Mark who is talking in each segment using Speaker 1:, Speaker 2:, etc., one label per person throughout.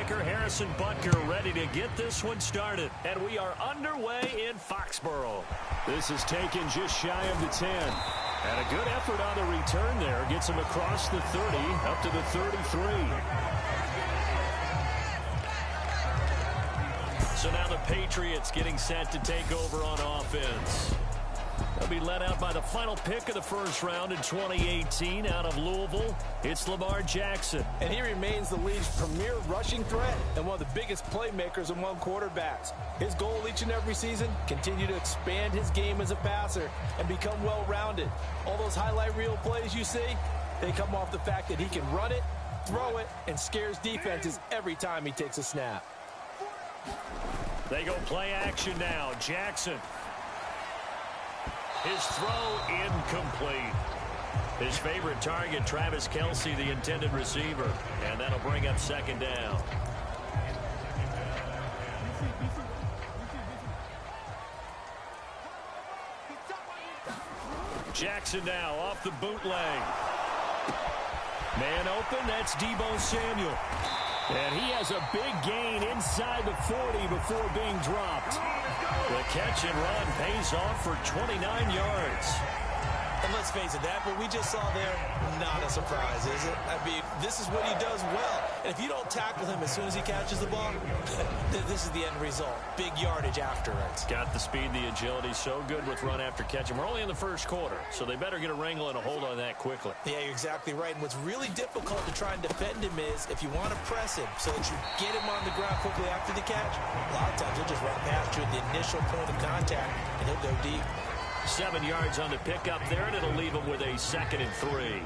Speaker 1: kicker Harrison Butker ready to get this one started. And we are underway in Foxborough. This is taken just shy of the 10. And a good effort on the return there. Gets him across the 30 up to the 33. So now the Patriots getting set to take over on offense. They'll be led out by the final pick of the first round in 2018 out of Louisville. It's Lamar Jackson.
Speaker 2: And he remains the league's premier rushing threat and one of the biggest playmakers among quarterbacks. His goal each and every season, continue to expand his game as a passer and become well-rounded. All those highlight reel plays you see, they come off the fact that he can run it, throw it, and scares defenses every time he takes a snap.
Speaker 1: They go play action now. Jackson. His throw incomplete. His favorite target, Travis Kelce, the intended receiver. And that'll bring up second down. Jackson now off the bootleg. Man open, that's Deebo Samuel. And he has a big gain inside the 40 before being dropped. The catch and run pays off for 29 yards.
Speaker 3: And let's face it, that what we just saw there, not a surprise, is it? I mean, this is what he does well. And if you don't tackle him as soon as he catches the ball, this is the end result. Big yardage after it.
Speaker 1: Got the speed, the agility, so good with run after catch. And we're only in the first quarter, so they better get a wrangle and a hold on that quickly.
Speaker 3: Yeah, you're exactly right. And what's really difficult to try and defend him is if you want to press him so that you get him on the ground quickly after the catch, a lot of times he'll just run past you at the initial point of contact, and he'll go deep.
Speaker 1: 7 yards on the pickup there, and it'll leave him with a 2nd and 3.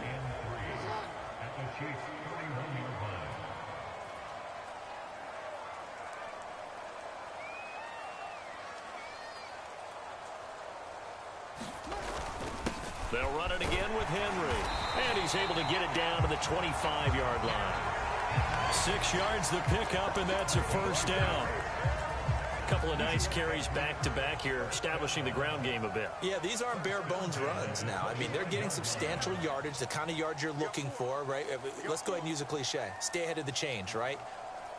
Speaker 1: They'll run it again with Henry. And he's able to get it down to the 25-yard line. 6 yards the pickup, and that's a first down. Couple of nice carries back-to-back here, establishing the ground game a bit.
Speaker 3: Yeah, these aren't bare-bones runs now. I mean, they're getting substantial yardage, the kind of yards you're looking for, right? Let's go ahead and use a cliche. Stay ahead of the change, right?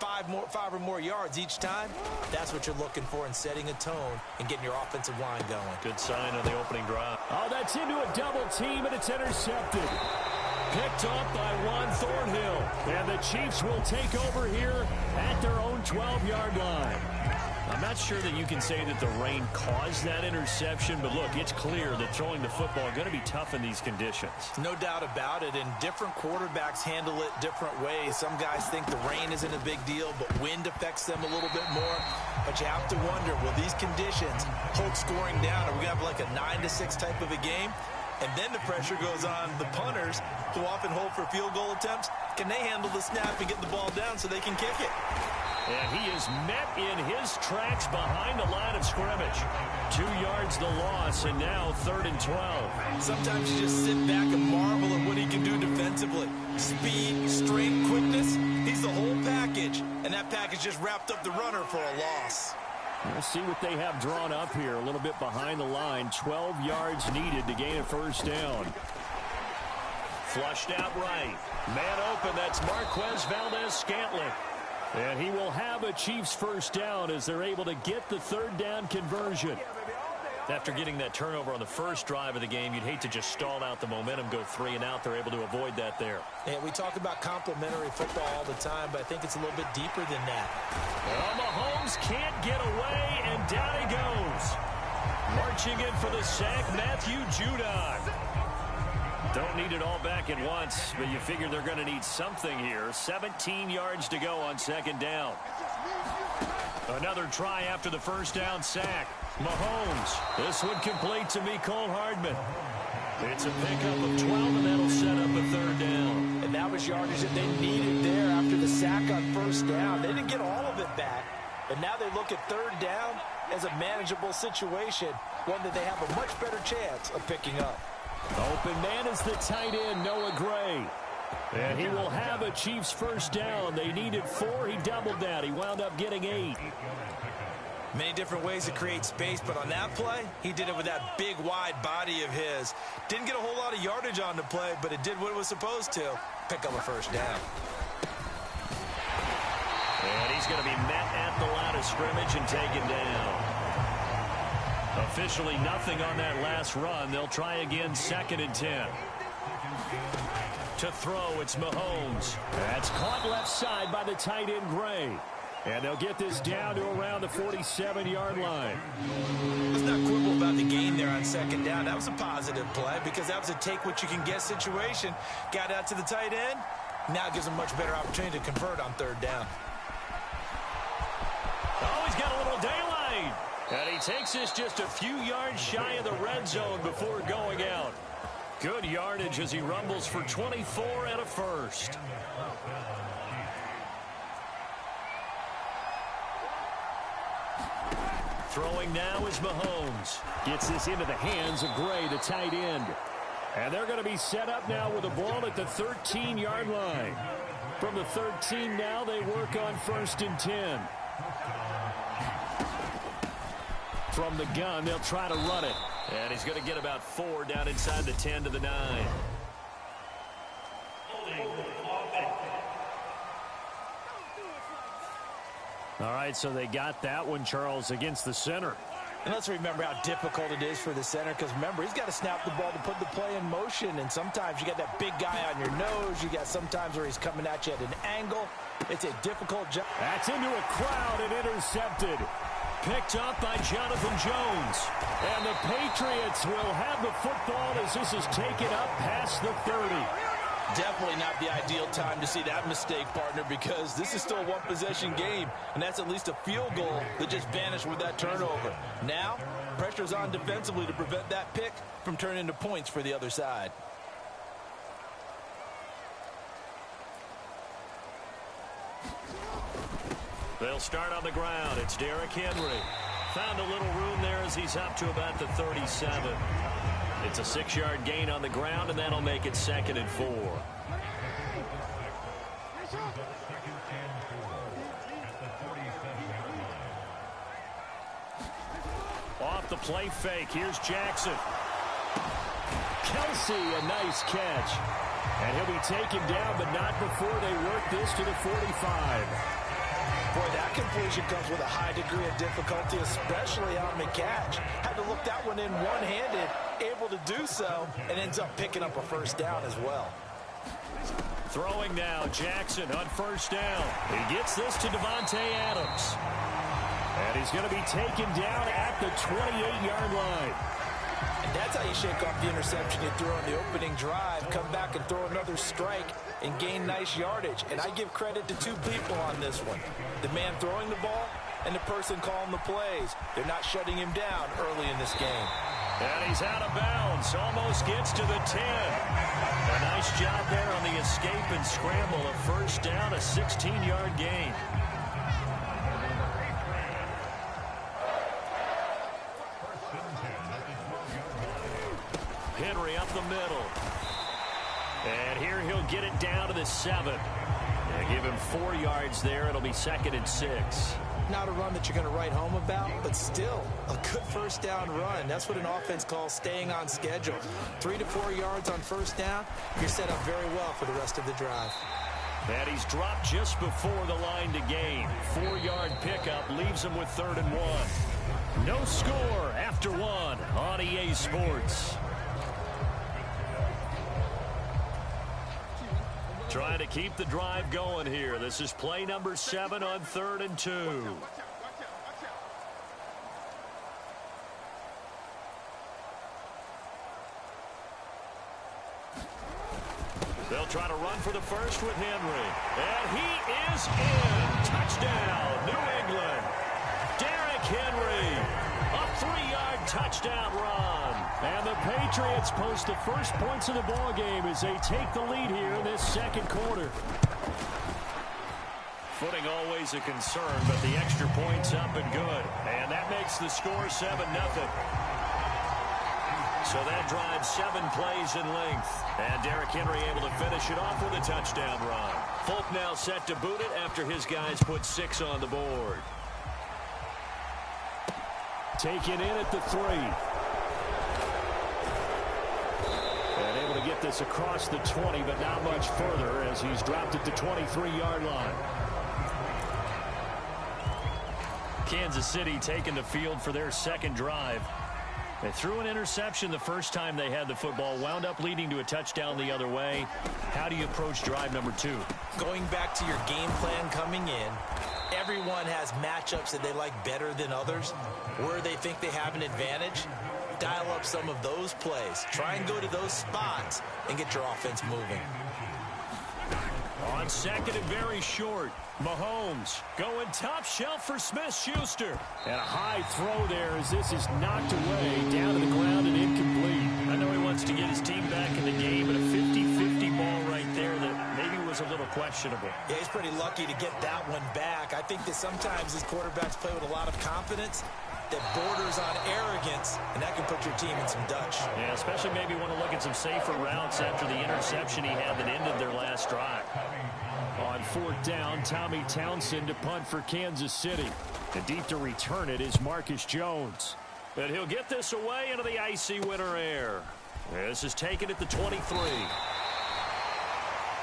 Speaker 3: 5 or more yards each time, that's what you're looking for in setting a tone and getting your offensive line going.
Speaker 1: Good sign on the opening drive. Oh, that's into a double team, and it's intercepted. Picked up by Juan Thornhill. And the Chiefs will take over here at their own 12-yard line. I'm not sure that you can say that the rain caused that interception, but look, it's clear that throwing the football is going to be tough in these conditions.
Speaker 3: No doubt about it, and different quarterbacks handle it different ways. Some guys think the rain isn't a big deal, but wind affects them a little bit more. But you have to wonder, will these conditions hold scoring down? Are we going to have like a 9-6 type of a game? And then the pressure goes on the punters, who often hold for field goal attempts. Can they handle the snap and get the ball down so they can kick it?
Speaker 1: And he is met in his tracks behind the line of scrimmage. 2 yards the loss, and now 3rd and 12.
Speaker 3: Sometimes you just sit back and marvel at what he can do defensively. Speed, strength, quickness, he's the whole package. And that package just wrapped up the runner for a loss.
Speaker 1: We'll see what they have drawn up here. A little bit behind the line. 12 yards needed to gain a first down. Flushed out right. Man open, that's Marquez Valdez-Scantling. And he will have a Chiefs first down as they're able to get the 3rd down conversion. After getting that turnover on the first drive of the game, you'd hate to just stall out the momentum, go 3 and out. They're able to avoid that there.
Speaker 3: Yeah, we talk about complementary football all the time, but I think it's a little bit deeper than that.
Speaker 1: Well, Mahomes can't get away, and down he goes. Marching in for the sack, Matthew Judon. Don't need it all back at once, but you figure they're going to need something here. 17 yards to go on 2nd down. Another try after the first down sack. Mahomes. This one complete to Mecole Hardman. It's a pickup of 12, and that'll set up a 3rd down.
Speaker 3: And that was yardage that they needed there after the sack on first down. They didn't get all of it back, but now they look at 3rd down as a manageable situation, one that they have a much better chance of picking up.
Speaker 1: Open man is the tight end, Noah Gray. And he will have a Chiefs first down. They needed 4. He doubled that. He wound up getting 8.
Speaker 3: Many different ways to create space, but on that play, he did it with that big, wide body of his. Didn't get a whole lot of yardage on the play, but it did what it was supposed to. Pick up a first down.
Speaker 1: he's going to be met at the line of scrimmage and taken down. Officially nothing on that last run. They'll try again 2nd and 10. To throw, it's Mahomes. That's caught left side by the tight end, Gray. And they'll get this down to around the 47-yard line.
Speaker 3: Let's not quibble about the gain there on 2nd down. That was a positive play because that was a take-what-you-can-get situation. Got out to the tight end. Now gives him much better opportunity to convert on 3rd down.
Speaker 1: Oh, he's got a little daylight. And he takes this just a few yards shy of the red zone before going out. Good yardage as he rumbles for 24 and a first. Throwing now is Mahomes. Gets this into the hands of Gray, the tight end. And they're going to be set up now with the ball at the 13-yard line. From the 13 now, they work on 1st and 10. From the gun, they'll try to run it. And he's going to get about 4 down inside the 10 to the 9. All right, so they got that one, Charles, against the center.
Speaker 2: And let's remember how difficult it is for the center because, remember, he's got to snap the ball to put the play in motion. And sometimes you got that big guy on your nose. You got sometimes where he's coming at you at an angle. It's a difficult job.
Speaker 1: That's into a crowd and intercepted. Picked up by Jonathan Jones. And the Patriots will have the football as this is taken up past the 30.
Speaker 2: Definitely not the ideal time to see that mistake, partner, because this is still a one-possession game, and that's at least a field goal that just vanished with that turnover. Now, pressure's on defensively to prevent that pick from turning into points for the other side.
Speaker 1: They'll start on the ground. It's Derrick Henry. Found a little room there as he's up to about the 37. It's a 6-yard gain on the ground, and that'll make it 2nd and 4. Off the play fake, here's Jackson. Kelsey, a nice catch. And he'll be taken down, but not before they work this to the 45.
Speaker 2: Boy, that completion comes with a high degree of difficulty, especially on the catch. Had to look that one in one-handed, able to do so, and ends up picking up a 1st down as well.
Speaker 1: Throwing now, Jackson on 1st down. He gets this to Devontae Adams. And he's going to be taken down at the 28-yard line.
Speaker 2: And that's how you shake off the interception you threw on the opening drive, come back and throw another strike and gain nice yardage. And I give credit to 2 people on this one. The man throwing the ball and the person calling the plays. They're not shutting him down early in this game.
Speaker 1: And he's out of bounds. Almost gets to the 10. A nice job there on the escape and scramble. A 1st down, a 16-yard gain. Henry up the middle. And here he'll get it down to the 7. They give him 4 yards there. It'll be 2nd and 6.
Speaker 2: Not a run that you're going to write home about, but still a good 1st down run. That's what an offense calls staying on schedule. 3 to 4 yards on 1st down. You're set up very well for the rest of the drive.
Speaker 1: And he's dropped just before the line to gain. 4-yard pickup leaves him with 3rd and 1. No score after 1 on EA Sports. Trying to keep the drive going here. This is play number 7 on 3rd and 2. They'll try to run for the first with Henry. And he is in. Touchdown, New England. Derrick Henry. A 3-yard touchdown run. And the Patriots post the first points of the ball game as they take the lead here in this 2nd quarter. Footing always a concern, but the extra point's up and good. And that makes the score 7-0. So that drives 7 plays in length. And Derrick Henry able to finish it off with a touchdown run. Folk now set to boot it after his guys put 6 on the board. Taken in at the 3. And able to get this across the 20, but not much further as he's dropped at the 23-yard line. Kansas City taking the field for their second drive. They threw an interception the first time they had the football, wound up leading to a touchdown the other way. How do you approach drive number 2?
Speaker 3: Going back to your game plan coming in, everyone has matchups that they like better than others, where they think they have an advantage. Dial up some of those plays. Try and go to those spots and get your offense moving.
Speaker 1: On second and very short, Mahomes going top shelf for Smith-Schuster. And a high throw there as this is knocked away down to the ground and incomplete. I know he wants to get his team back in the game, but a 50-50 ball right there that maybe was a little questionable.
Speaker 3: Yeah, he's pretty lucky to get that one back. I think that sometimes these quarterbacks play with a lot of confidence that borders on arrogance, and that can put your team in some Dutch.
Speaker 1: Yeah, especially maybe want to look at some safer routes after the interception he had that ended their last drive. On fourth down, Tommy Townsend to punt for Kansas City. And deep to return it is Marcus Jones. But he'll get this away into the icy winter air. This is taken at the 23.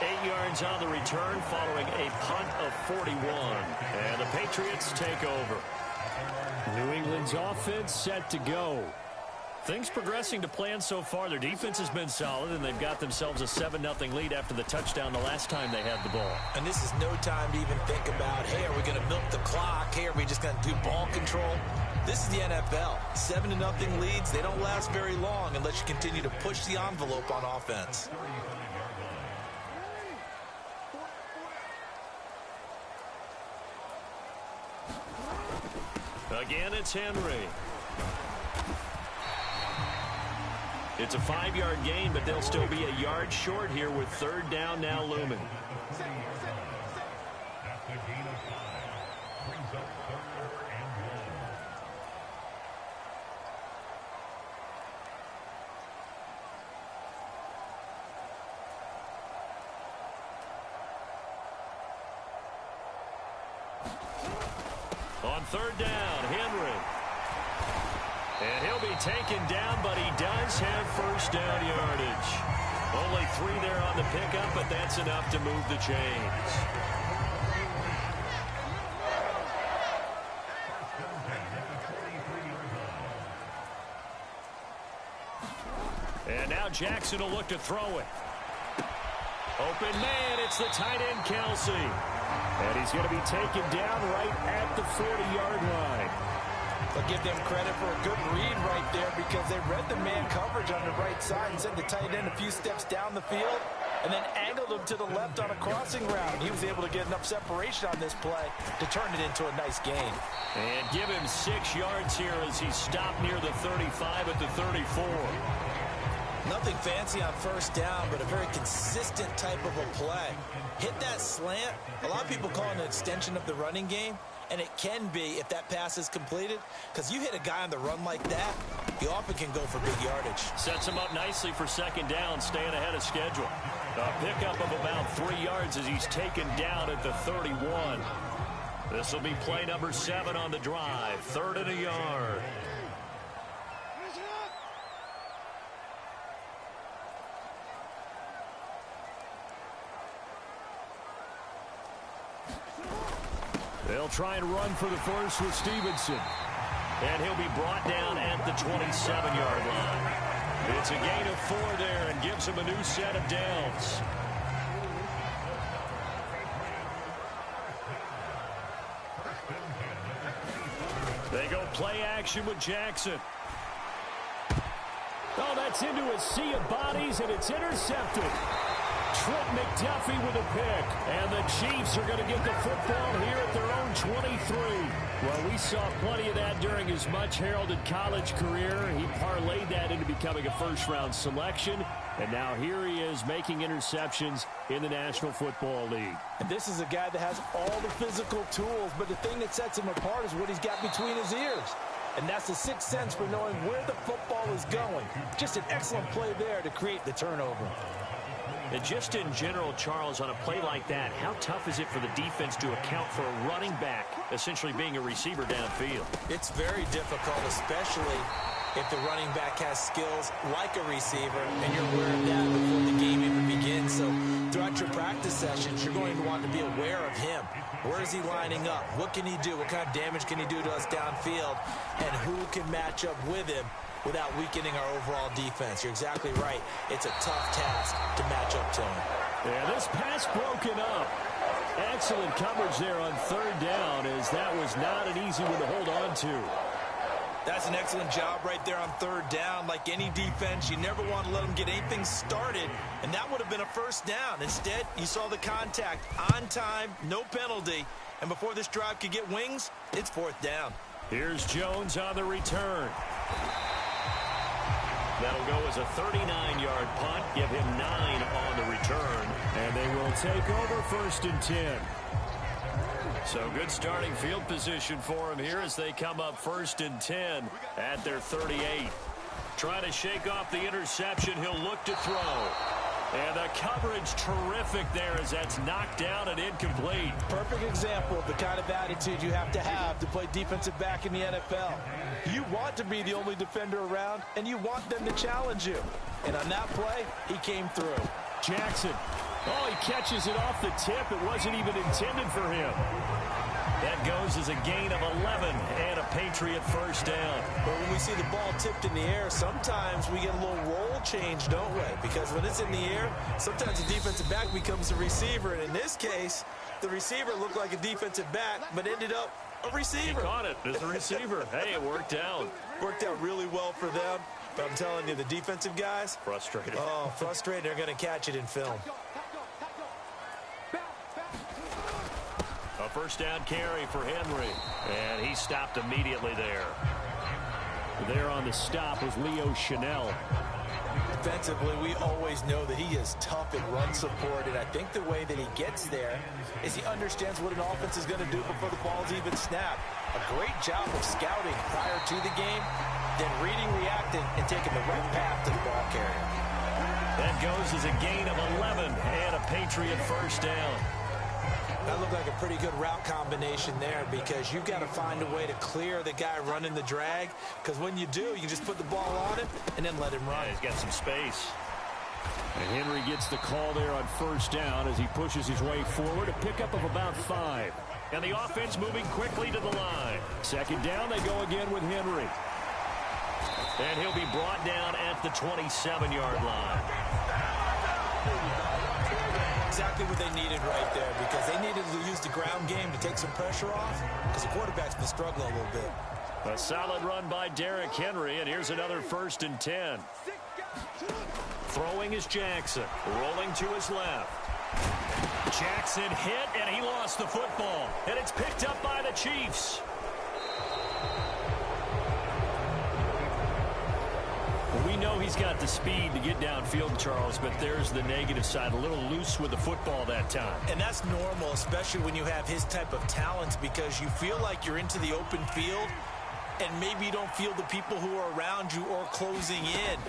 Speaker 1: 8 yards on the return following a punt of 41. And the Patriots take over. New England's offense set to go. Things progressing to plan so far. Their defense has been solid, and they've got themselves a 7-0 lead after the touchdown the last time they had the ball.
Speaker 3: And this is no time to even think about, hey, are we going to milk the clock? Hey, are we just going to do ball control? This is the NFL. 7-0 leads, they don't last very long unless you continue to push the envelope on offense.
Speaker 1: Again, it's Henry. It's a 5-yard gain, but they'll still be a yard short here with third down now looming. On third down, Henry. And he'll be taken down, but he does have first down yardage. Only 3 there on the pickup, but that's enough to move the chains. And now Jackson will look to throw it. Open man, it's the tight end, Kelsey. And he's going to be taken down right at the 40-yard line.
Speaker 2: But give them credit for a good read right there because they read the man coverage on the right side and sent the tight end a few steps down the field and then angled him to the left on a crossing route. He was able to get enough separation on this play to turn it into a nice gain.
Speaker 1: And give him 6 yards here as he stopped near the 35 at the 34.
Speaker 3: Nothing fancy on first down, but a very consistent type of a play. Hit that slant. A lot of people call it an extension of the running game, and it can be if that pass is completed, because you hit a guy on the run like that, he often can go for big yardage.
Speaker 1: Sets him up nicely for second down, staying ahead of schedule. A pickup of about 3 yards as he's taken down at the 31. This will be play number 7 on the drive. 3rd and a yard. They'll try and run for the first with Stevenson. And he'll be brought down at the 27-yard line. It's a gain of 4 there and gives him a new set of downs. They go play action with Jackson. Oh, that's into a sea of bodies, and it's intercepted. Trent McDuffie with a pick. And the Chiefs are going to get the football here at their own 23. Well, we saw plenty of that during his much-heralded college career. He parlayed that into becoming a first-round selection. And now here he is making interceptions in the National Football League.
Speaker 2: And this is a guy that has all the physical tools, but the thing that sets him apart is what he's got between his ears. And that's the sixth sense for knowing where the football is going. Just an excellent play there to create the turnover.
Speaker 1: And just in general, Charles, on a play like that, how tough is it for the defense to account for a running back essentially being a receiver downfield?
Speaker 3: It's very difficult, especially if the running back has skills like a receiver, and you're aware of that before the game even begins. So throughout your practice sessions, you're going to want to be aware of him. Where is he lining up? What can he do? What kind of damage can he do to us downfield? And who can match up with him without weakening our overall defense? You're exactly right. It's a tough task to match up to him.
Speaker 1: Yeah, this pass broken up. Excellent coverage there on third down, as that was not an easy one to hold on to.
Speaker 3: That's an excellent job right there on third down. Like any defense, you never want to let them get anything started, and that would have been a first down. Instead, you saw the contact on time, no penalty, and before this drive could get wings, it's fourth down.
Speaker 1: Here's Jones on the return. That'll go as a 39-yard punt, give him 9 on the return, and they will take over first and 10. So good starting field position for him here as they come up first and 10 at their 38. Trying to shake off the interception, he'll look to throw. And the coverage terrific there as that's knocked down and incomplete.
Speaker 2: Perfect example of the kind of attitude you have to play defensive back in the NFL. You want to be the only defender around, and you want them to challenge you. And on that play, he came through.
Speaker 1: Jackson. Oh, he catches it off the tip. It wasn't even intended for him. That goes as a gain of 11 and a Patriot first down.
Speaker 2: But when we see the ball tipped in the air, sometimes we get a little roll change, don't we? Because when it's in the air, sometimes the defensive back becomes a receiver. And in this case, the receiver looked like a defensive back, but ended up a receiver.
Speaker 1: He caught it as a receiver. Hey, it worked out.
Speaker 2: Worked out really well for them. But I'm telling you, the defensive guys,
Speaker 1: frustrated.
Speaker 2: Oh, frustrated. They're going to catch it in film.
Speaker 1: A first down carry for Henry. And he stopped immediately there. There on the stop was Leo Chanel.
Speaker 2: Defensively, we always know that he is tough in run support, and I think the way that he gets there is he understands what an offense is going to do before the ball's even snapped. A great job of scouting prior to the game, then reading, reacting, and taking the right path to the ball carrier.
Speaker 1: That goes as a gain of 11 and a Patriot first down.
Speaker 2: That looked like a pretty good route combination there, because you've got to find a way to clear the guy running the drag, because when you do, you just put the ball on him and then let him run.
Speaker 1: Yeah, he's got some space. And Henry gets the call there on first down as he pushes his way forward, a pickup of about 5. And the offense moving quickly to the line. Second down, they go again with Henry. And he'll be brought down at the 27-yard line.
Speaker 2: Exactly what they needed right there, because they needed to use the ground game to take some pressure off, because the quarterback's been struggling a little bit.
Speaker 1: A solid run by Derrick Henry, and here's another first and 10. Throwing is Jackson, rolling to his left. Jackson hit, and he lost the football, and it's picked up by the Chiefs. We know he's got the speed to get downfield, Charles, but there's the negative side. A little loose with the football that time.
Speaker 3: And that's normal, especially when you have his type of talents, because you feel like you're into the open field, and maybe you don't feel the people who are around you or closing in.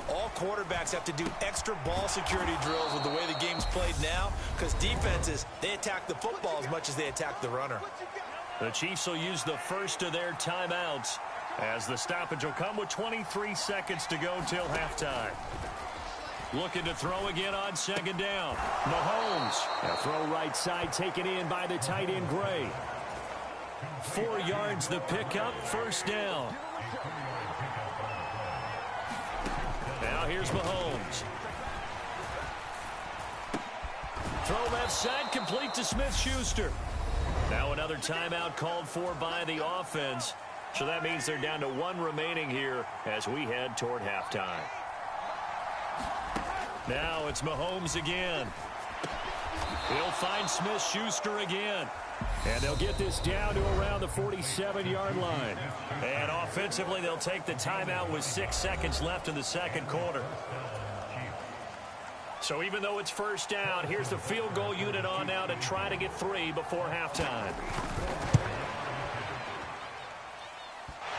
Speaker 3: All quarterbacks have to do extra ball security drills with the way the game's played now, because defenses, they attack the football as much as they attack the runner.
Speaker 1: The Chiefs will use the first of their timeouts, as the stoppage will come with 23 seconds to go till halftime. Looking to throw again on second down. Mahomes. A throw right side taken in by the tight end Gray. 4 yards the pickup, first down. Now here's Mahomes. Throw left side, complete to Smith-Schuster. Now another timeout called for by the offense. So that means they're down to 1 remaining here as we head toward halftime. Now it's Mahomes again. He'll find Smith-Schuster again. And they'll get this down to around the 47-yard line. And offensively, they'll take the timeout with 6 seconds left in the second quarter. So even though it's first down, here's the field goal unit on now to try to get 3 before halftime.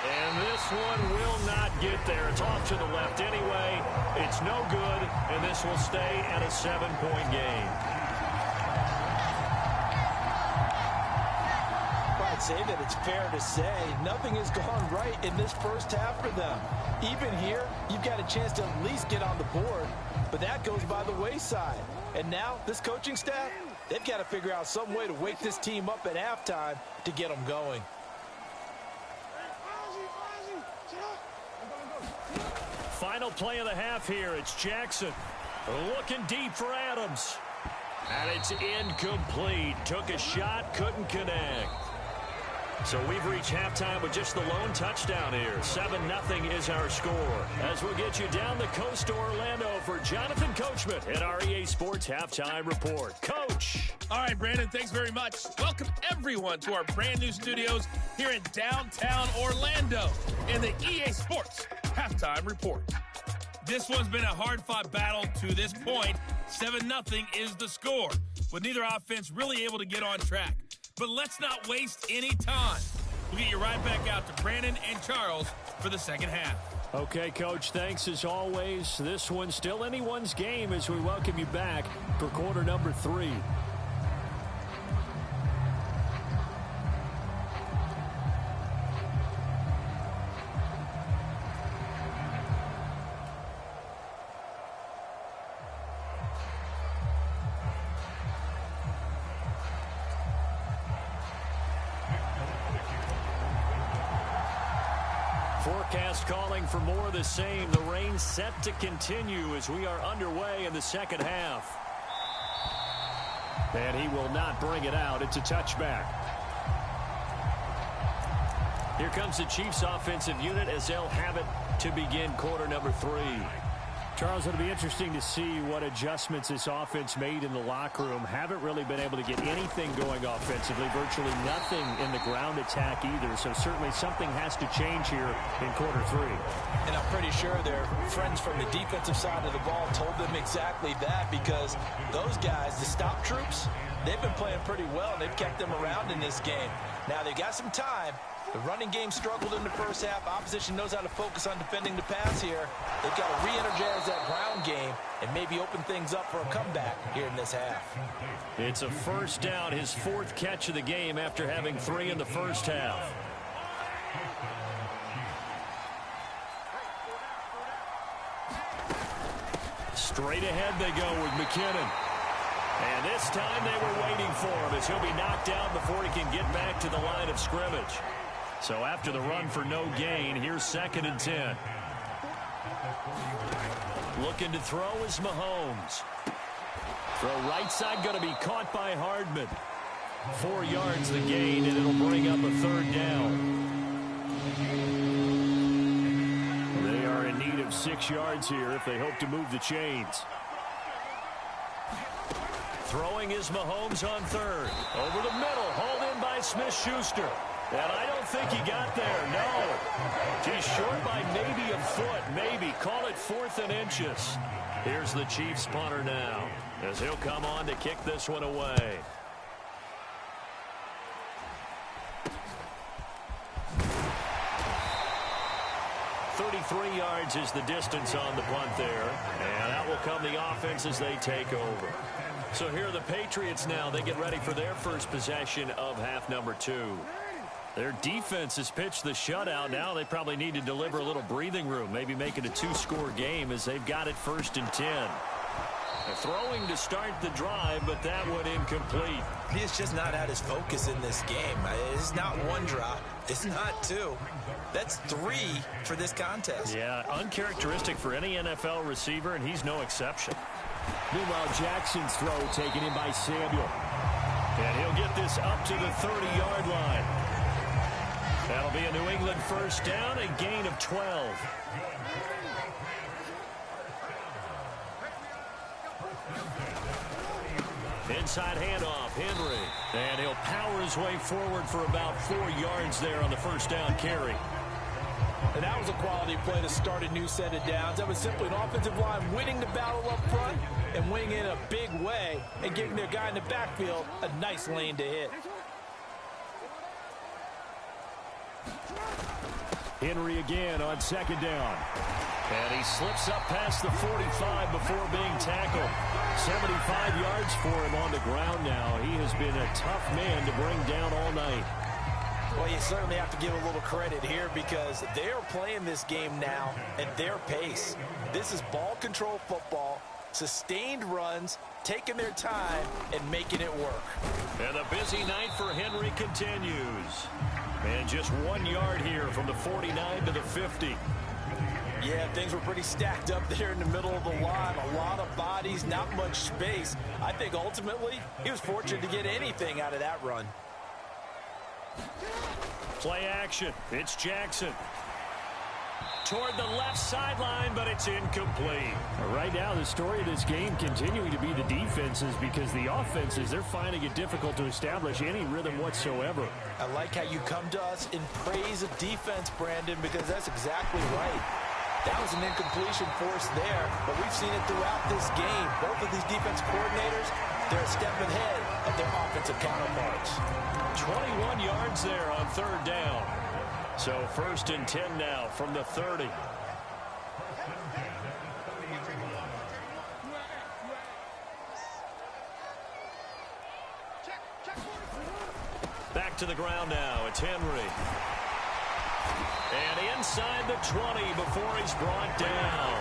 Speaker 1: And this one will not get there. It's off to the left anyway. It's no good, and this will stay at a 7-point game.
Speaker 2: I'd say that it's fair to say nothing has gone right in this first half for them. Even here, you've got a chance to at least get on the board, but that goes by the wayside. And now, this coaching staff, they've got to figure out some way to wake this team up at halftime to get them going.
Speaker 1: Final play of the half here. It's Jackson looking deep for Adams. And it's incomplete. Took a shot, couldn't connect. So we've reached halftime with just the lone touchdown here. 7-0 is our score. As we'll get you down the coast to Orlando for Jonathan Coachman at our EA Sports Halftime Report. Coach.
Speaker 4: All right, Brandon, thanks very much. Welcome, everyone, to our brand-new studios here in downtown Orlando in the EA Sports Halftime Report. This one's been a hard-fought battle to this point. 7-0 is the score, with neither offense really able to get on track. But let's not waste any time. We'll get you right back out to Brandon and Charles for the second half.
Speaker 1: Okay, Coach, thanks as always. This one's still anyone's game as we welcome you back for quarter number 3. Forecast calling for more of the same. The rain set to continue as we are underway in the second half. And he will not bring it out. It's a touchback. Here comes the Chiefs offensive unit as they'll have it to begin quarter number 3. Charles, it'll be interesting to see what adjustments this offense made in the locker room. Haven't really been able to get anything going offensively. Virtually nothing in the ground attack either. So certainly something has to change here in quarter 3.
Speaker 2: And I'm pretty sure their friends from the defensive side of the ball told them exactly that, because those guys, the stop troops, they've been playing pretty well. They've kept them around in this game. Now they've got some time. The running game struggled in the first half. Opposition knows how to focus on defending the pass here. They've got to re-energize that ground game and maybe open things up for a comeback here in this half.
Speaker 1: It's a first down, his 4th catch of the game after having 3 in the first half. Straight ahead they go with McKinnon. And this time they were waiting for him as he'll be knocked out before he can get back to the line of scrimmage. So after the run for no gain, here's 2nd and 10. Looking to throw is Mahomes. Throw right side, going to be caught by Hardman. 4 yards the gain, and it'll bring up a 3rd down. They are in need of 6 yards here if they hope to move the chains. Throwing is Mahomes on 3rd. Over the middle, hauled in by Smith-Schuster. And I don't think he got there, no. He's short by maybe a foot, maybe. Call it 4th and inches. Here's the Chiefs punter now as he'll come on to kick this one away. Yards is the distance on the punt there. And that will come the offense as they take over. So here are the Patriots now. They get ready for their first possession of half number 2. Their defense has pitched the shutout. Now they probably need to deliver a little breathing room. Maybe make it a 2-score game as they've got it 1st and 10. They're throwing to start the drive, but that one incomplete.
Speaker 3: He's just not at his focus in this game. It's not 1 drop. It's not 2. That's 3 for this contest.
Speaker 1: Yeah, uncharacteristic for any NFL receiver, and he's no exception.
Speaker 5: Meanwhile, Jackson's throw taken in by Samuel.
Speaker 1: And he'll get this up to the 30-yard line. That'll be a New England first down, a gain of 12. Inside handoff, Henry. And he'll power his way forward for about 4 yards there on the first down carry.
Speaker 2: And that was a quality play to start a new set of downs. That was simply an offensive line winning the battle up front and winning in a big way and giving their guy in the backfield a nice lane to hit.
Speaker 5: Henry again on 2nd down.
Speaker 1: And he slips up past the 45 before being tackled. 75 yards for him on the ground now. He has been a tough man to bring down all night.
Speaker 3: Well, you certainly have to give a little credit here because they're playing this game now at their pace. This is ball control football, sustained runs, taking their time, and making it work.
Speaker 1: And the busy night for Henry continues. And just 1 yard here from the 49 to the 50.
Speaker 3: Yeah, things were pretty stacked up there in the middle of the line. A lot of bodies, not much space. I think ultimately he was fortunate to get anything out of that run.
Speaker 1: Play action. It's Jackson. Toward the left sideline, but it's incomplete.
Speaker 5: Right now, the story of this game continuing to be the defenses because the offenses, they're finding it difficult to establish any rhythm whatsoever.
Speaker 3: I like how you come to us in praise of defense, Brandon, because that's exactly right. That was an incompletion force there, but we've seen it throughout this game. Both of these defense coordinators, they're a step ahead of their offensive counterparts.
Speaker 1: 21 yards there on third down. So 1st and 10 now from the 30. Back to the ground now. It's Henry. And inside the 20 before he's brought down.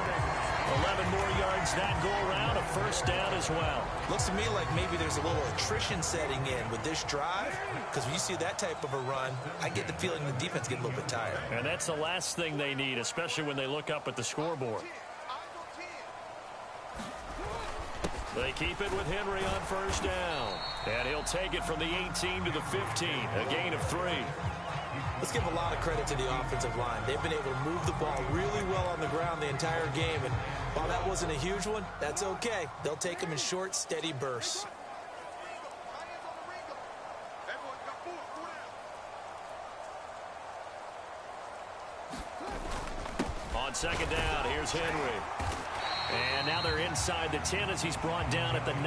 Speaker 1: 11 more yards that go around, a first down as well.
Speaker 3: Looks to me like maybe there's a little attrition setting in with this drive, because when you see that type of a run, I get the feeling the defense get a little bit tired.
Speaker 1: And that's the last thing they need, especially when they look up at the scoreboard. They keep it with Henry on first down. And he'll take it from the 18 to the 15, a gain of 3.
Speaker 3: Let's give a lot of credit to the offensive line. They've been able to move the ball really well on the ground the entire game. And while that wasn't a huge one, that's okay. They'll take them in short, steady bursts.
Speaker 1: On second down, here's Henry. And now they're inside the 10 as he's brought down at the 9.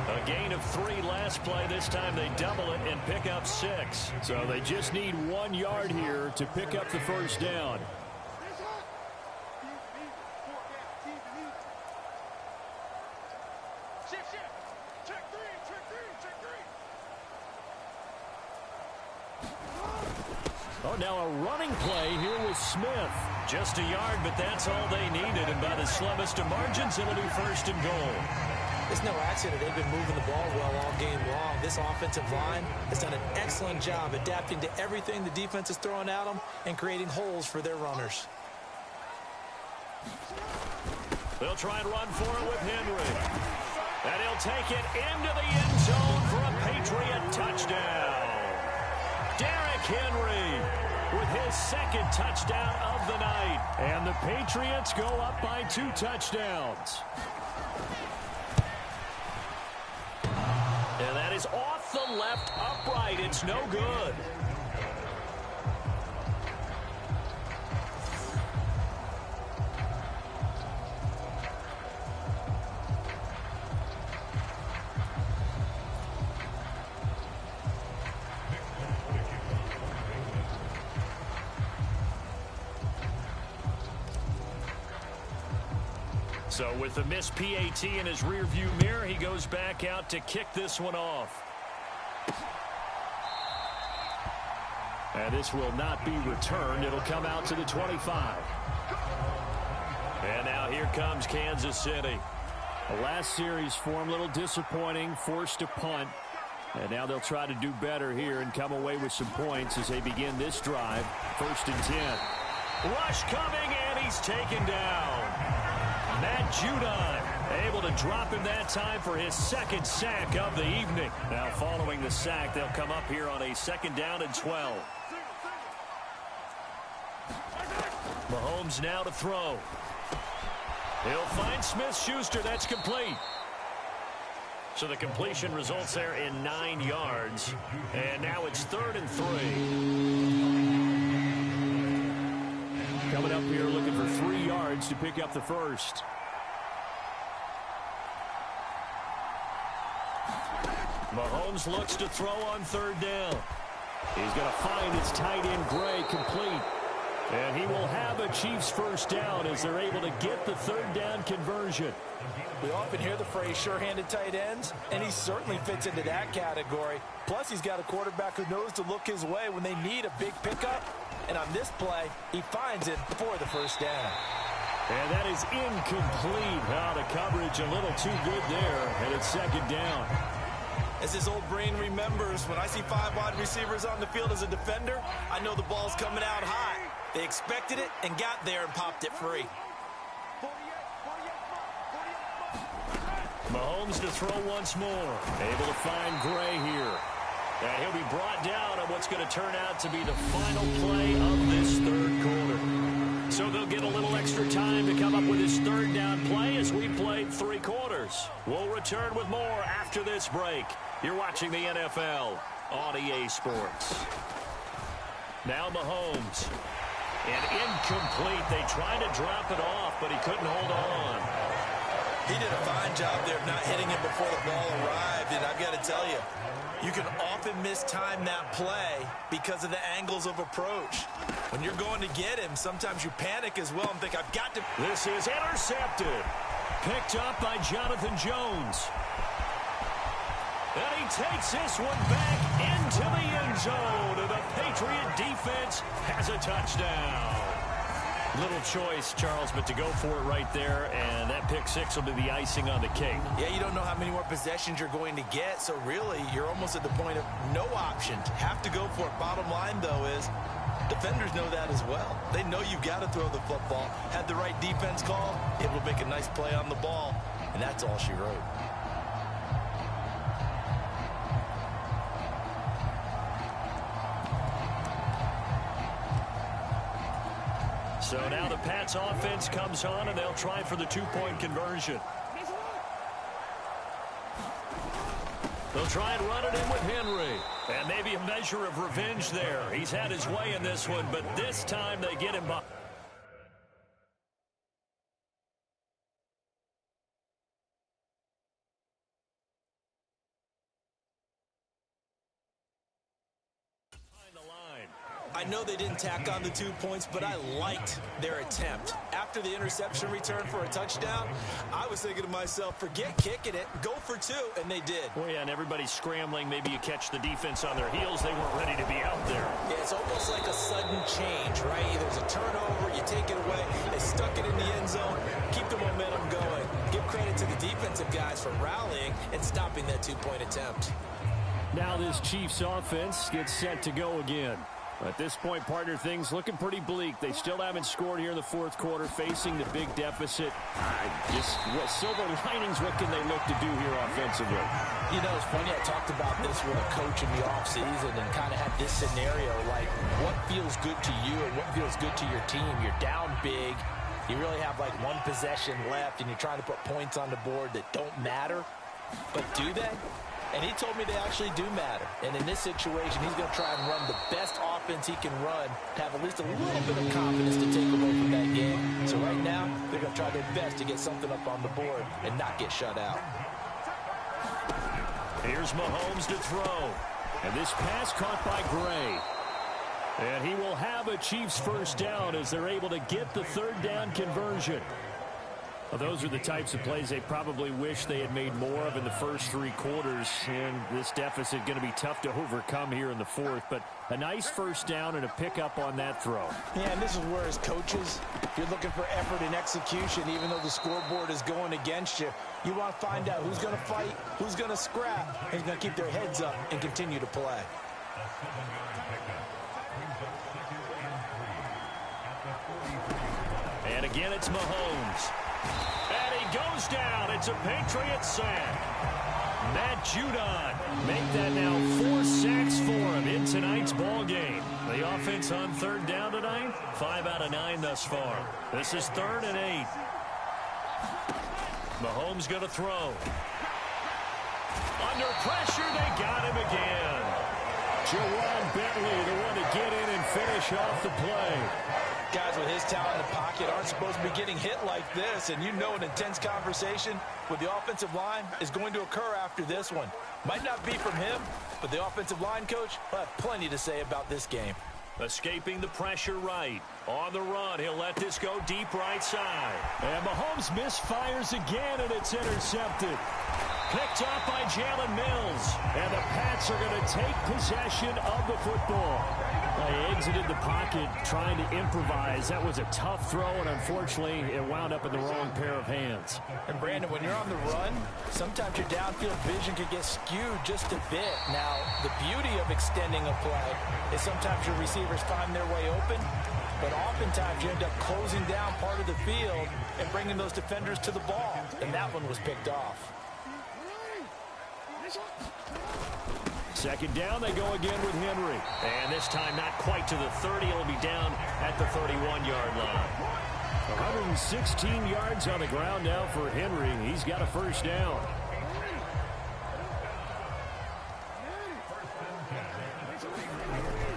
Speaker 1: A gain of 3 last play. This time they double it and pick up 6.
Speaker 5: So they just need 1 yard here to pick up the first down. Oh, now a running play here with Smith.
Speaker 1: Just a yard, but that's all they needed. And by the slimmest of margins, it'll be 1st and goal.
Speaker 3: It's no accident they've been moving the ball well all game long. This offensive line has done an excellent job adapting to everything the defense is throwing at them and creating holes for their runners.
Speaker 1: They'll try and run for it with Henry. And he'll take it into the end zone for a Patriot touchdown. Derrick Henry with his 2nd touchdown of the night.
Speaker 5: And the Patriots go up by 2 touchdowns.
Speaker 1: And that is off the left upright. It's no good. So with the missed PAT in his rearview mirror, he goes back out to kick this one off.
Speaker 5: And this will not be returned. It'll come out to the 25.
Speaker 1: And now here comes Kansas City.
Speaker 5: The last series for him, a little disappointing, forced to punt. And now they'll try to do better here and come away with some points as they begin this drive. 1st and 10.
Speaker 1: Rush coming, and he's taken down. Matt Judon able to drop him that time for his 2nd sack of the evening. Now following the sack, they'll come up here on a 2nd down and 12. Mahomes now to throw. He'll find Smith-Schuster. That's complete. So the completion results there in 9 yards. And now it's 3rd and 3.
Speaker 5: Coming up here looking for 3 yards to pick up the first.
Speaker 1: Mahomes looks to throw on 3rd down.
Speaker 5: He's going to find his tight end Gray complete. And he will have a Chiefs first down as they're able to get the third down conversion.
Speaker 2: We often hear the phrase sure-handed tight ends, and he certainly fits into that category. Plus, he's got a quarterback who knows to look his way when they need a big pickup. And on this play, he finds it for the first down.
Speaker 5: And that is incomplete. The coverage a little too good there, and it's second down.
Speaker 3: As his old brain remembers, when I see 5 wide receivers on the field as a defender, I know the ball's coming out high. They expected it and got there and popped it free.
Speaker 5: Mahomes to throw once more. Able to find Gray here. And he'll be brought down on what's going to turn out to be the final play of this third quarter. So they'll get a little extra time to come up with his third down play as we played 3 quarters. We'll return with more after this break. You're watching the NFL on EA Sports. Now Mahomes. And incomplete. They tried to drop it off, but he couldn't hold on.
Speaker 3: He did a fine job there of not hitting him before the ball arrived. And I've got to tell you, you can often mistime that play because of the angles of approach. When you're going to get him, sometimes you panic as well and think, I've got to.
Speaker 5: This is intercepted. Picked up by Jonathan Jones. And he takes this one back into the end zone. And the Patriot defense has a touchdown. Little choice, Charles, but to go for it right there, and that pick six will be the icing on the cake.
Speaker 3: Yeah, you don't know how many more possessions you're going to get, so really you're almost at the point of no option. Have to go for it. Bottom line, though, is defenders know that as well. They know you've got to throw the football. Had the right defense call, able to make a nice play on the ball, and that's all she wrote.
Speaker 5: So now the Pats offense comes on, and they'll try for the two-point conversion. They'll try and run it in with Henry. And maybe a measure of revenge there. He's had his way in this one, but this time they get him by.
Speaker 3: I know they didn't tack on the 2 points, but I liked their attempt. After the interception return for a touchdown, I was thinking to myself, forget kicking it, go for 2, and they did.
Speaker 5: Well, yeah, and everybody's scrambling. Maybe you catch the defense on their heels. They weren't ready to be out there.
Speaker 3: Yeah, it's almost like a sudden change, right? There's a turnover, you take it away, they stuck it in the end zone, keep the momentum going. Give credit to the defensive guys for rallying and stopping that 2-point attempt.
Speaker 5: Now this Chiefs offense gets set to go again. At this point, partner, things looking pretty bleak. They still haven't scored here in the fourth quarter, facing the big deficit. Just what silver linings, what can they look to do here offensively?
Speaker 2: You know, it's funny, I talked about this with a coach in the offseason and kind of had this scenario, like what feels good to you and what feels good to your team. You're down big. You really have like one possession left, and you're trying to put points on the board that don't matter. But do they? And he told me they actually do matter. And in this situation, he's going to try and run the best offense he can run to have at least a little bit of confidence to take away from that game. So right now, they're going to try their best to get something up on the board and not get shut out.
Speaker 5: Here's Mahomes to throw. And this pass caught by Gray. And he will have a Chiefs first down as they're able to get the third down conversion. Well, those are the types of plays they probably wish they had made more of in the first 3 quarters. And this deficit going to be tough to overcome here in the fourth. But a nice first down and a pickup on that throw.
Speaker 2: Yeah, and this is where as coaches, if you're looking for effort and execution, even though the scoreboard is going against you, you want to find out who's going to fight, who's going to scrap, who's going to keep their heads up and continue to play.
Speaker 5: And again, it's Mahomes. And he goes down. It's a Patriot sack. Matt Judon make that now 4 sacks for him in tonight's ball game. The offense on third down tonight, 5 out of 9 thus far. This is 3rd and 8. Mahomes going to throw. Under pressure, they got him again. Jawan Bentley, the one to get in and finish off the play.
Speaker 2: Guys with his talent in the pocket aren't supposed to be getting hit like this, and you know an intense conversation with the offensive line is going to occur after this one. Might not be from him, but the offensive line coach will have plenty to say about this game.
Speaker 1: Escaping the pressure right. On the run, he'll let this go deep right side. And Mahomes misfires again, and it's intercepted. Picked up by Jalen Mills. And the Pats are going to take possession of the football. They exited the pocket trying to improvise. That was a tough throw, and unfortunately, it wound up in the wrong pair of hands.
Speaker 2: And Brandon, when you're on the run, sometimes your downfield vision can get skewed just a bit. Now, the beauty of extending a play is sometimes your receivers find their way open, but oftentimes you end up closing down part of the field and bringing those defenders to the ball. And that one was picked off.
Speaker 1: Second down, they go again with Henry. And this time not quite to the 30. It'll be down at the 31-yard line. 116 yards on the ground now for Henry. He's got a first down.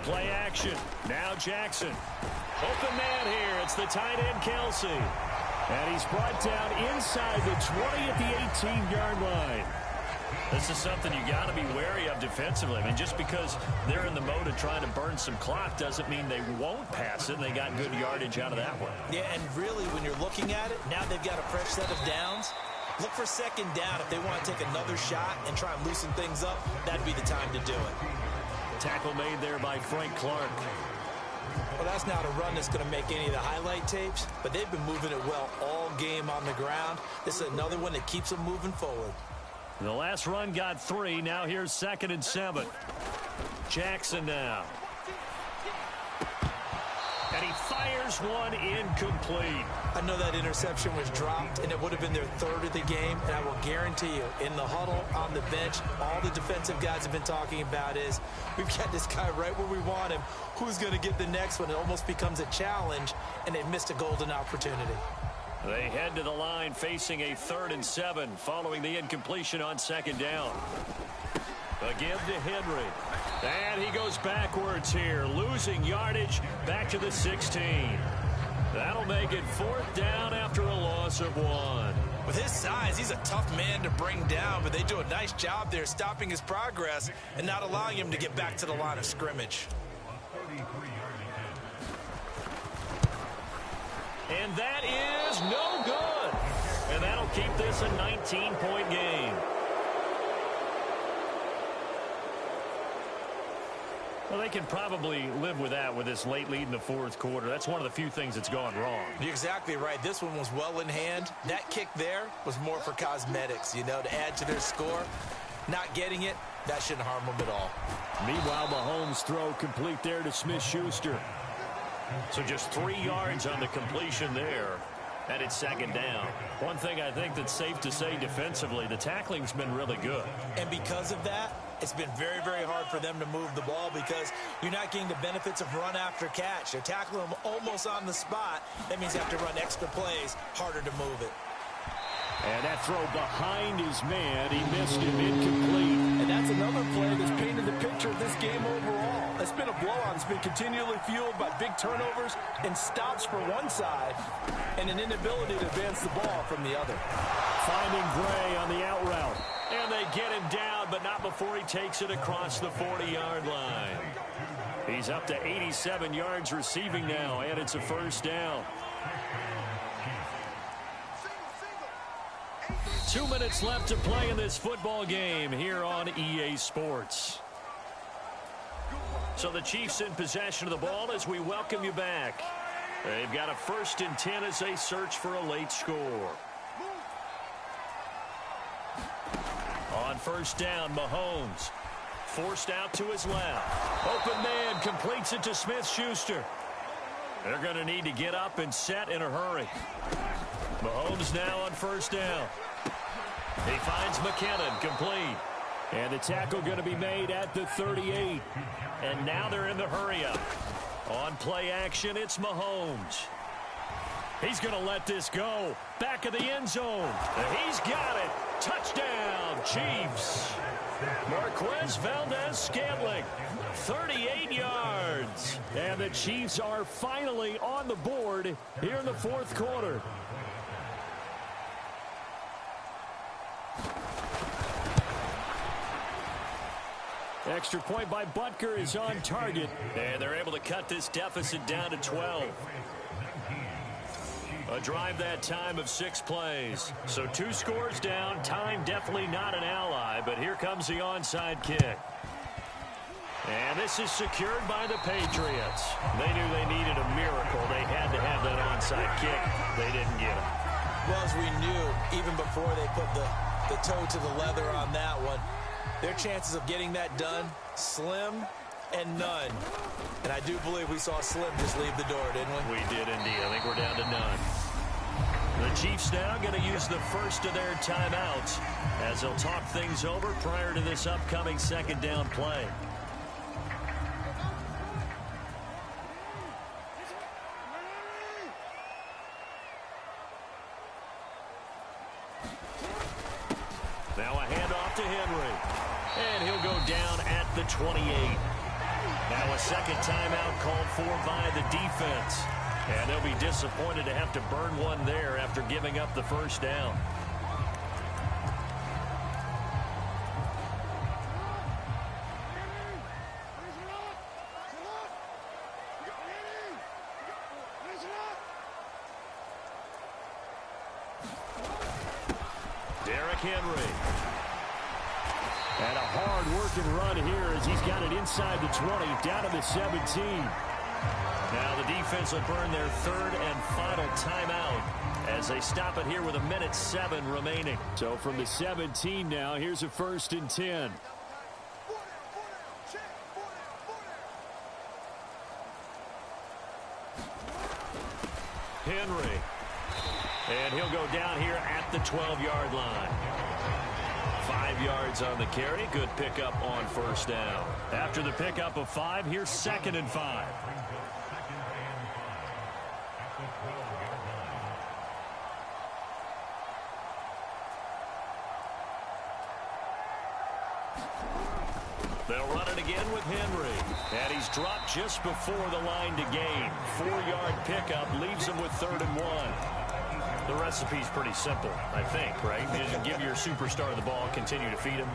Speaker 1: Play action. Now Jackson. Open man here. It's the tight end, Kelsey. And he's brought down inside the 20 at the 18-yard line. This is something you got to be wary of defensively. I mean, just because they're in the mode of trying to burn some clock doesn't mean they won't pass it. And they got good yardage out of that one.
Speaker 3: Yeah, and really, when you're looking at it, now they've got a fresh set of downs. Look for second down. If they want to take another shot and try and loosen things up, that'd be the time to do it.
Speaker 1: Tackle made there by Frank Clark.
Speaker 3: Well, that's not a run that's going to make any of the highlight tapes, but they've been moving it well all game on the ground. This is another one that keeps them moving forward.
Speaker 1: The last run got 3. Now here's 2nd and 7. Jackson now. And he fires one incomplete.
Speaker 3: I know that interception was dropped, and it would have been their 3rd of the game, and I will guarantee you, in the huddle, on the bench, all the defensive guys have been talking about is, we've got this guy right where we want him. Who's going to get the next one? It almost becomes a challenge, and they missed a golden opportunity.
Speaker 1: They head to the line facing a 3rd and 7 following the incompletion on 2nd down. Again to Henry. And he goes backwards here, losing yardage back to the 16. That'll make it 4th down after a loss of 1.
Speaker 3: With his size, he's a tough man to bring down, but they do a nice job there stopping his progress and not allowing him to get back to the line of scrimmage.
Speaker 1: And that is no good. And that'll keep this a 19-point game. Well, they can probably live with that with this late lead in the 4th quarter. That's one of the few things that's gone wrong.
Speaker 3: You're exactly right. This one was well in hand. That kick there was more for cosmetics, you know, to add to their score. Not getting it, that shouldn't harm them at all.
Speaker 1: Meanwhile, Mahomes' throw complete there to Smith-Schuster. So just 3 yards on the completion there. And it's 2nd down. One thing I think that's safe to say defensively, the tackling's been really good.
Speaker 3: And because of that, it's been very, very hard for them to move the ball because you're not getting the benefits of run after catch. They're tackling them almost on the spot. That means you have to run extra plays, harder to move it.
Speaker 1: And that throw behind his man, he missed him, incomplete.
Speaker 2: And that's another play that's painted the picture of this game overall. It's been a blowout. It's been continually fueled by big turnovers and stops for one side and an inability to advance the ball from the other.
Speaker 1: Finding Gray on the out route. And they get him down, but not before he takes it across the 40-yard line. He's up to 87 yards receiving now, and it's a 1st down. 2 minutes left to play in this football game here on EA Sports. So the Chiefs in possession of the ball as we welcome you back. They've got a 1st and 10 as they search for a late score. On 1st down, Mahomes forced out to his left. Open man completes it to Smith-Schuster. They're going to need to get up and set in a hurry. Mahomes now on 1st down. He finds McKinnon, complete. And the tackle going to be made at the 38. And now they're in the hurry-up. On play action, it's Mahomes. He's going to let this go. Back of the end zone. And he's got it. Touchdown, Chiefs. Marquez Valdez-Scantling, 38 yards. And the Chiefs are finally on the board here in the 4th quarter.
Speaker 5: extra point by Butker is on target.
Speaker 1: And they're able to cut this deficit down to 12. A drive that time of 6 plays. So 2 scores down. Time definitely not an ally, but here comes the onside kick. And this is secured by the Patriots. They knew they needed a miracle. They had to have that onside kick. They didn't get it.
Speaker 3: Well, as we knew, even before they put the toe to the leather on that one, their chances of getting that done, slim and none. And I do believe we saw Slim just leave the door, didn't we?
Speaker 1: We did indeed. I think we're down to none. The Chiefs now going to use the first of their timeouts as they'll talk things over prior to this upcoming second down play. Now a handoff to Henry. And he'll go down at the 28. Now a second timeout called for by the defense. And they'll be disappointed to have to burn one there after giving up the first down. Derrick Henry. And a hard-working run here as he's got it inside the 20, down to the 17. Now the defense will burn their third and final timeout as they stop it here with 1:07 remaining.
Speaker 5: So from the 17 now, here's a 1st and 10.
Speaker 1: Henry. And he'll go down here at the 12-yard line. 5 yards on the carry. Good pickup on first down.
Speaker 5: After the pickup of 5, here's 2nd and 5.
Speaker 1: They'll run it again with Henry. And he's dropped just before the line to gain. 4-yard pickup leaves him with 3rd and 1. The recipe's pretty simple, I think, right? Just give your superstar the ball, continue to feed him.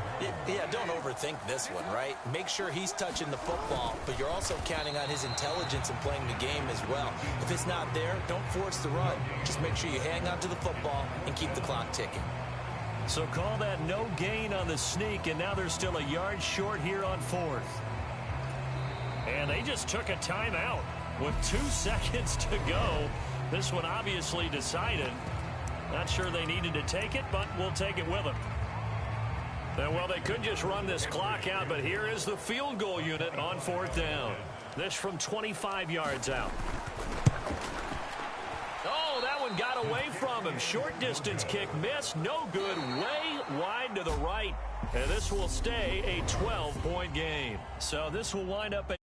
Speaker 3: Yeah, don't overthink this one, right? Make sure he's touching the football, but you're also counting on his intelligence in playing the game as well. If it's not there, don't force the run. Just make sure you hang on to the football and keep the clock ticking.
Speaker 1: So call that no gain on the sneak, and now they're still a yard short here on 4th. And they just took a timeout with 2 seconds to go. This one obviously decided. Not sure they needed to take it, but we'll take it with them. And well, they could just run this clock out, but here is the field goal unit on 4th down. This from 25 yards out. Oh, that one got away from him. Short distance kick missed. No good. Way wide to the right. And this will stay a 12-point game. So this will wind up a